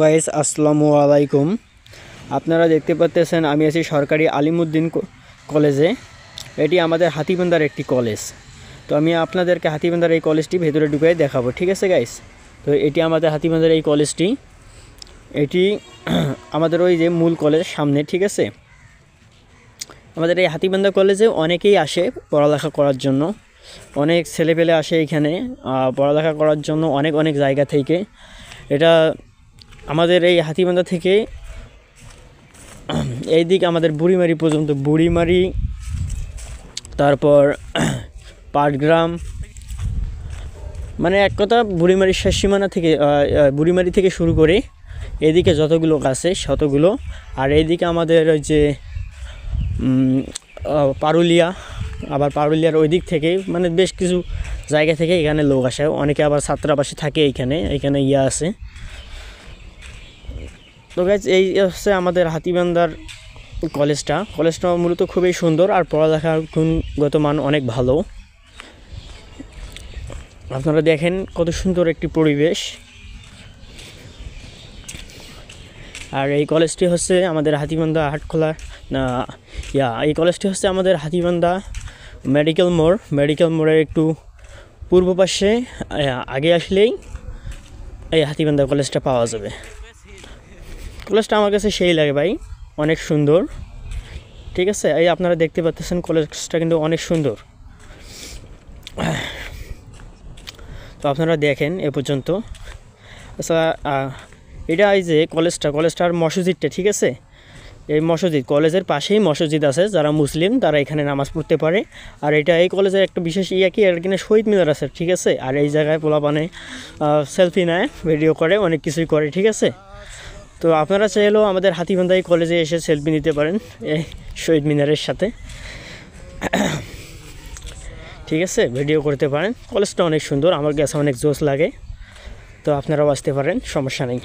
Guys আসসালামু আলাইকুম। আপনারা দেখতে পাচ্ছেন আমি আছি সরকারি আলিমউদ্দিন কলেজে। এটি আমাদের হাতিবান্ধার একটি কলেজ। তো আমি আপনাদেরকে হাতিবান্ধার এই কলেজটি ভেতরে ঢুকে দেখাবো, ঠিক আছে গাইস। তো এটি আমাদের হাতিবান্ধার এই কলেজটি, এটি আমাদের ওই যে মূল কলেজ সামনে, ঠিক আছে। আমাদের এই হাতিবান্ধা কলেজে অনেকেই আসে পড়ালেখা করার জন্য, অনেক ছেলেপেলে আসে এখানে পড়ালেখা করার জন্য অনেক অনেক জায়গা থেকে। এটা আমাদের এই হাতিবান্ধা থেকে এই দিক আমাদের বুড়িমারি পর্যন্ত, বুড়িমারি, তারপর পাটগ্রাম, মানে এক কথা বুড়িমারির শেষ সীমানা থেকে, বুড়িমারি থেকে শুরু করে এদিকে যতগুলো আছে শতগুলো। আর এইদিকে আমাদের ওই যে পারুলিয়া, আবার পারুলিয়ার ওই দিক থেকে মানে বেশ কিছু জায়গা থেকে এখানে লোক আসে। অনেকে আবার ছাত্রাবাসে থাকে এইখানে আছে। তো গাইজ এই হচ্ছে আমাদের হাতিবান্ধার কলেজটা মূলত খুবই সুন্দর, আর পড়ালেখার গুণগত মান অনেক ভালো। আপনারা দেখেন কত সুন্দর একটি পরিবেশ। আর এই কলেজটি হচ্ছে আমাদের হাতিবান্ধা হাটখোলা এই কলেজটি হচ্ছে আমাদের হাতিবান্ধা মেডিকেল মোড়ের একটু পূর্ব পাশে আগে আসলেই এই হাতিবান্ধা কলেজটা পাওয়া যাবে। কলেজটা আমার কাছে সেই লাগে ভাই, অনেক সুন্দর, ঠিক আছে। এই আপনারা দেখতে পাচ্ছেন কলেজটা কিন্তু অনেক সুন্দর। তো আপনারা দেখেন এ পর্যন্ত। আচ্ছা, এটা এই যে কলেজটার মসজিদটা, ঠিক আছে। এই মসজিদ, কলেজের পাশেই মসজিদ আছে, যারা মুসলিম তারা এখানে নামাজ পড়তে পারে। আর এই কলেজের একটা বিশেষ কি এর কিনা শহীদ মিনার আছে, ঠিক আছে। আর এই জায়গায় পোলাপানে সেলফি নেয়, ভিডিও করে, অনেক কিছুই করে, ঠিক আছে। তো আপনারা চাইলেও আমাদের হাতিবান্ধা এই কলেজে এসে সেলফি নিতে পারেন এই শহীদ মিনারের সাথে, ঠিক আছে, ভিডিও করতে পারেন। কলেজটা অনেক সুন্দর, আমার কাছে অনেক জোশ লাগে। তো আপনারাও আসতে পারেন, সমস্যা নেই।